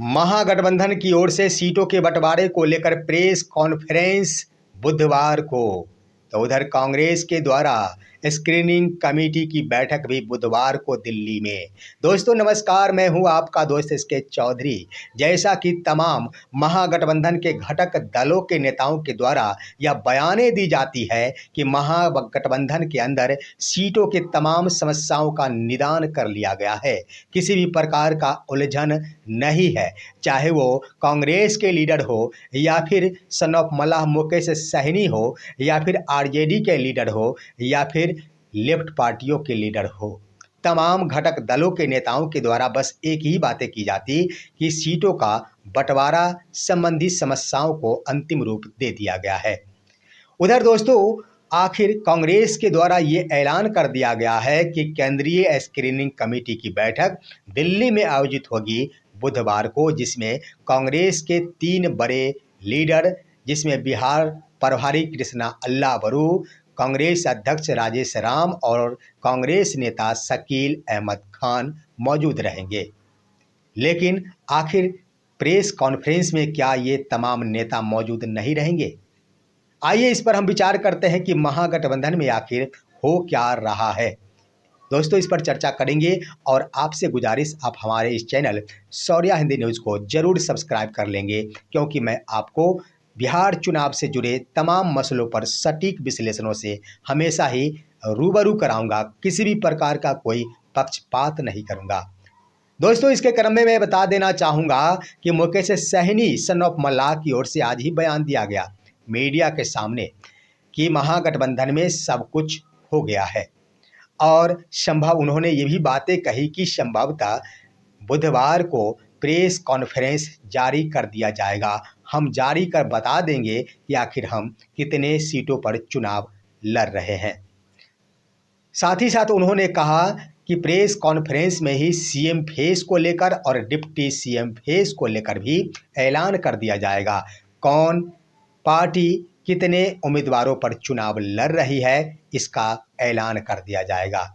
महागठबंधन की ओर से सीटों के बंटवारे को लेकर प्रेस कॉन्फ्रेंस बुधवार को। तो उधर कांग्रेस के द्वारा स्क्रीनिंग कमेटी की बैठक भी बुधवार को दिल्ली में। दोस्तों नमस्कार, मैं हूं आपका दोस्त एसके चौधरी। जैसा कि तमाम महागठबंधन के घटक दलों के नेताओं के द्वारा यह बयानें दी जाती है कि महागठबंधन के अंदर सीटों के तमाम समस्याओं का निदान कर लिया गया है, किसी भी प्रकार का उलझन नहीं है, चाहे वो कांग्रेस के लीडर हो या फिर सन ऑफ मल्लाह मुकेश सहनी हो या फिर आरजेडी के लीडर हो या फिर लेफ्ट पार्टियों के लीडर हो। तमाम घटक दलों के नेताओं के द्वारा बस एक ही बातें की जाती कि सीटों का बंटवारा संबंधी समस्याओं को अंतिम रूप दे दिया गया है। उधर दोस्तों आखिर कांग्रेस के द्वारा ये ऐलान कर दिया गया है कि केंद्रीय स्क्रीनिंग कमेटी की बैठक दिल्ली में आयोजित होगी बुधवार को, जिसमें कांग्रेस के 3 बड़े लीडर, जिसमें बिहार प्रभारी कृष्णा अल्लावरू, कांग्रेस अध्यक्ष राजेश राम और कांग्रेस नेता शकील अहमद खान मौजूद रहेंगे। लेकिन आखिर प्रेस कॉन्फ्रेंस में क्या ये तमाम नेता मौजूद नहीं रहेंगे? आइए इस पर हम विचार करते हैं कि महागठबंधन में आखिर हो क्या रहा है। दोस्तों इस पर चर्चा करेंगे और आपसे गुजारिश, आप हमारे इस चैनल शौर्या हिंदी न्यूज़ को जरूर सब्सक्राइब कर लेंगे, क्योंकि मैं आपको बिहार चुनाव से जुड़े तमाम मसलों पर सटीक विश्लेषणों से हमेशा ही रूबरू कराऊंगा, किसी भी प्रकार का कोई पक्षपात नहीं करूंगा। दोस्तों इसके क्रम में मैं बता देना चाहूँगा कि मुकेश सहनी सन ऑफ मल्लाह की ओर से आज ही बयान दिया गया मीडिया के सामने कि महागठबंधन में सब कुछ हो गया है और उन्होंने ये भी बातें कही कि संभवतः बुधवार को प्रेस कॉन्फ्रेंस जारी कर दिया जाएगा। हम जारी कर बता देंगे कि आखिर हम कितने सीटों पर चुनाव लड़ रहे हैं। साथ ही साथ उन्होंने कहा कि प्रेस कॉन्फ्रेंस में ही सीएम फेस को लेकर और डिप्टी सीएम फेस को लेकर भी ऐलान कर दिया जाएगा। कौन पार्टी कितने उम्मीदवारों पर चुनाव लड़ रही है, इसका ऐलान कर दिया जाएगा।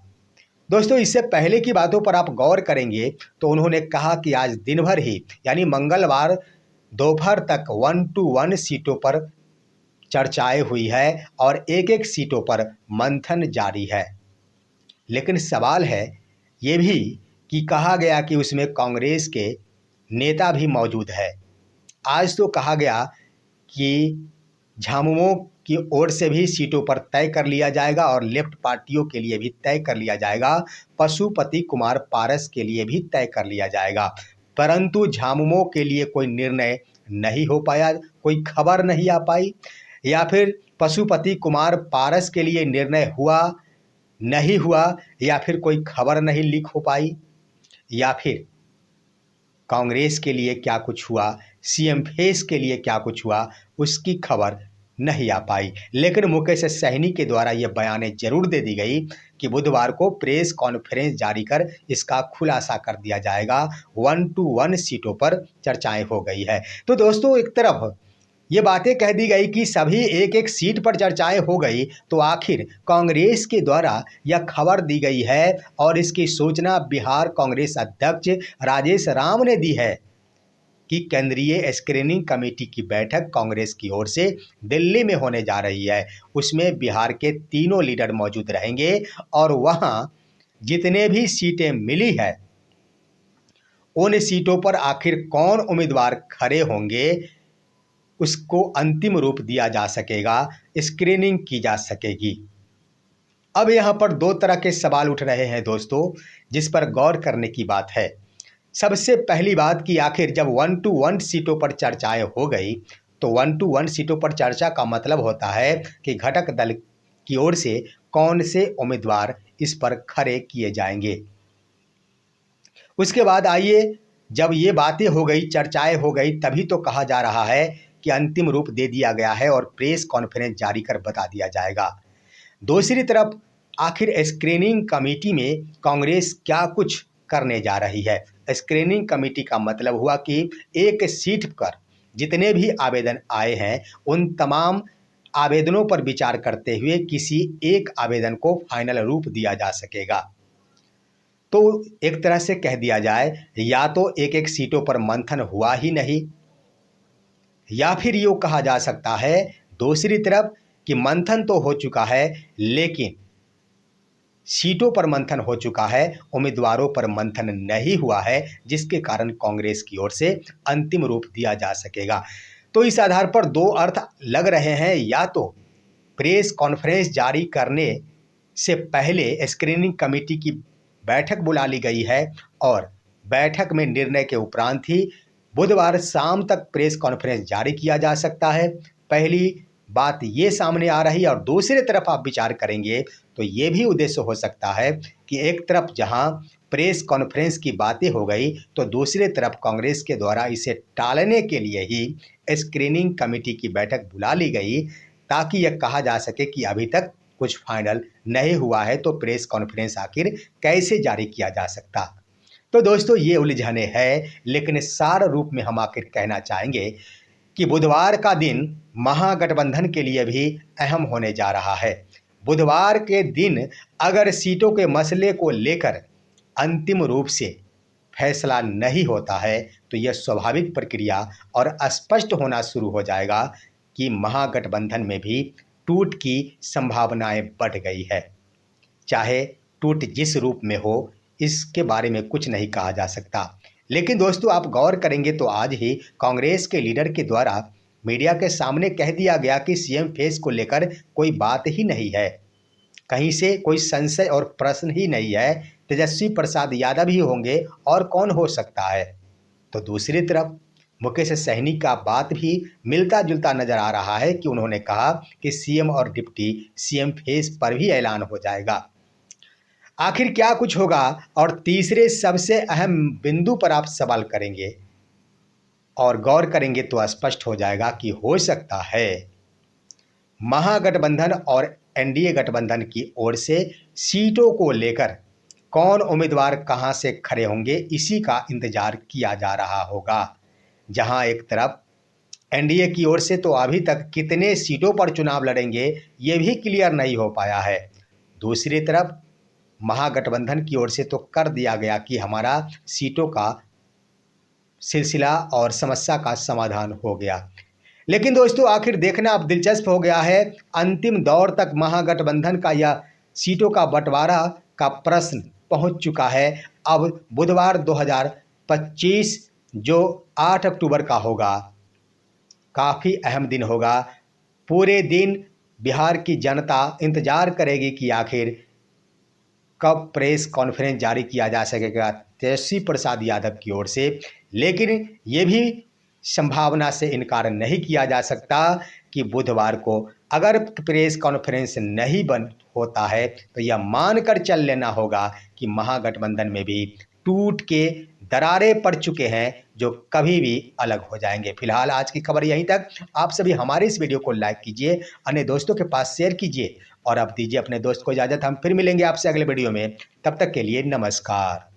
दोस्तों इससे पहले की बातों पर आप गौर करेंगे तो उन्होंने कहा कि आज दिन भर ही यानी मंगलवार दोपहर तक 1 to 1 सीटों पर चर्चाएं हुई है और एक सीटों पर मंथन जारी है। लेकिन सवाल है ये भी कि कहा गया कि उसमें कांग्रेस के नेता भी मौजूद है। आज तो कहा गया कि झामुमो की ओर से भी सीटों पर तय कर लिया जाएगा और लेफ्ट पार्टियों के लिए भी तय कर लिया जाएगा, पशुपति कुमार पारस के लिए भी तय कर लिया जाएगा, परंतु झामुमो के लिए कोई निर्णय नहीं हो पाया, कोई खबर नहीं आ पाई, या फिर पशुपति कुमार पारस के लिए निर्णय हुआ नहीं हुआ, या फिर कोई खबर नहीं लीक हो पाई, या फिर कांग्रेस के लिए क्या कुछ हुआ, सीएम फेस के लिए क्या कुछ हुआ, उसकी खबर नहीं आ पाई। लेकिन मुकेश सहनी के द्वारा यह बयानें जरूर दे दी गई कि बुधवार को प्रेस कॉन्फ्रेंस जारी कर इसका खुलासा कर दिया जाएगा। 1 to 1 सीटों पर चर्चाएं हो गई है। तो दोस्तों एक तरफ ये बातें कह दी गई कि सभी एक सीट पर चर्चाएं हो गई, तो आखिर कांग्रेस के द्वारा यह खबर दी गई है और इसकी सूचना बिहार कांग्रेस अध्यक्ष राजेश राम ने दी है कि केंद्रीय स्क्रीनिंग कमेटी की बैठक कांग्रेस की ओर से दिल्ली में होने जा रही है। उसमें बिहार के तीनों लीडर मौजूद रहेंगे और वहां जितने भी सीटें मिली है उन सीटों पर आखिर कौन उम्मीदवार खड़े होंगे उसको अंतिम रूप दिया जा सकेगा, स्क्रीनिंग की जा सकेगी। अब यहाँ पर 2 तरह के सवाल उठ रहे हैं दोस्तों, जिस पर गौर करने की बात है। सबसे पहली बात कि आखिर जब 1 to 1 सीटों पर चर्चाएं हो गई, तो 1 to 1 सीटों पर चर्चा का मतलब होता है कि घटक दल की ओर से कौन से उम्मीदवार इस पर खड़े किए जाएंगे। उसके बाद आइए, जब ये बातें हो गई, चर्चाएं हो गई, तभी तो कहा जा रहा है कि अंतिम रूप दे दिया गया है और प्रेस कॉन्फ्रेंस जारी कर बता दिया जाएगा। दूसरी तरफ आखिर स्क्रीनिंग कमेटी में कांग्रेस क्या कुछ करने जा रही है। स्क्रीनिंग कमेटी का मतलब हुआ कि एक सीट पर जितने भी आवेदन आए हैं उन तमाम आवेदनों पर विचार करते हुए किसी एक आवेदन को फाइनल रूप दिया जा सकेगा। तो एक तरह से कह दिया जाए, या तो एक एक सीटों पर मंथन हुआ ही नहीं, या फिर यूँ कहा जा सकता है दूसरी तरफ कि मंथन तो हो चुका है, लेकिन सीटों पर मंथन हो चुका है, उम्मीदवारों पर मंथन नहीं हुआ है, जिसके कारण कांग्रेस की ओर से अंतिम रूप दिया जा सकेगा। तो इस आधार पर दो अर्थ लग रहे हैं, या तो प्रेस कॉन्फ्रेंस जारी करने से पहले स्क्रीनिंग कमेटी की बैठक बुला ली गई है और बैठक में निर्णय के उपरांत ही बुधवार शाम तक प्रेस कॉन्फ्रेंस जारी किया जा सकता है। पहली बात ये सामने आ रही है, और दूसरी तरफ आप विचार करेंगे तो ये भी उद्देश्य हो सकता है कि एक तरफ जहां प्रेस कॉन्फ्रेंस की बातें हो गई, तो दूसरी तरफ कांग्रेस के द्वारा इसे टालने के लिए ही स्क्रीनिंग कमेटी की बैठक बुला ली गई, ताकि यह कहा जा सके कि अभी तक कुछ फाइनल नहीं हुआ है, तो प्रेस कॉन्फ्रेंस आखिर कैसे जारी किया जा सकता। तो दोस्तों ये उलझने हैं, लेकिन सार रूप में हम आखिर कहना चाहेंगे कि बुधवार का दिन महागठबंधन के लिए भी अहम होने जा रहा है। बुधवार के दिन अगर सीटों के मसले को लेकर अंतिम रूप से फैसला नहीं होता है, तो यह स्वाभाविक प्रक्रिया और स्पष्ट होना शुरू हो जाएगा कि महागठबंधन में भी टूट की संभावनाएं बढ़ गई है। चाहे टूट जिस रूप में हो, इसके बारे में कुछ नहीं कहा जा सकता। लेकिन दोस्तों आप गौर करेंगे तो आज ही कांग्रेस के लीडर के द्वारा मीडिया के सामने कह दिया गया कि सीएम फेस को लेकर कोई बात ही नहीं है, कहीं से कोई संशय और प्रश्न ही नहीं है, तेजस्वी प्रसाद यादव ही होंगे और कौन हो सकता है। तो दूसरी तरफ मुकेश सहनी का बात भी मिलता जुलता नजर आ रहा है कि उन्होंने कहा कि सीएम और डिप्टी सीएम फेस पर भी ऐलान हो जाएगा। आखिर क्या कुछ होगा, और तीसरे सबसे अहम बिंदु पर आप सवाल करेंगे और गौर करेंगे तो स्पष्ट हो जाएगा कि हो सकता है महागठबंधन और एनडीए गठबंधन की ओर से सीटों को लेकर कौन उम्मीदवार कहां से खड़े होंगे, इसी का इंतजार किया जा रहा होगा। जहां एक तरफ एनडीए की ओर से तो अभी तक कितने सीटों पर चुनाव लड़ेंगे ये भी क्लियर नहीं हो पाया है, दूसरी तरफ महागठबंधन की ओर से तो कर दिया गया कि हमारा सीटों का सिलसिला और समस्या का समाधान हो गया। लेकिन दोस्तों आखिर देखना अब दिलचस्प हो गया है, अंतिम दौर तक महागठबंधन का यह सीटों का बंटवारा का प्रश्न पहुंच चुका है। अब बुधवार 2025 जो 8 अक्टूबर का होगा, काफ़ी अहम दिन होगा। पूरे दिन बिहार की जनता इंतजार करेगी कि आखिर कब प्रेस कॉन्फ्रेंस जारी किया जा सकेगा तेजस्वी प्रसाद यादव की ओर से। लेकिन ये भी संभावना से इनकार नहीं किया जा सकता कि बुधवार को अगर प्रेस कॉन्फ्रेंस नहीं बन होता है, तो यह मानकर चल लेना होगा कि महागठबंधन में भी टूट के दरारें पड़ चुके हैं, जो कभी भी अलग हो जाएंगे। फिलहाल आज की खबर यहीं तक। आप सभी हमारे इस वीडियो को लाइक कीजिए, अन्य दोस्तों के पास शेयर कीजिए और अब दीजिए अपने दोस्त को इजाज़त। हम फिर मिलेंगे आपसे अगले वीडियो में, तब तक के लिए नमस्कार।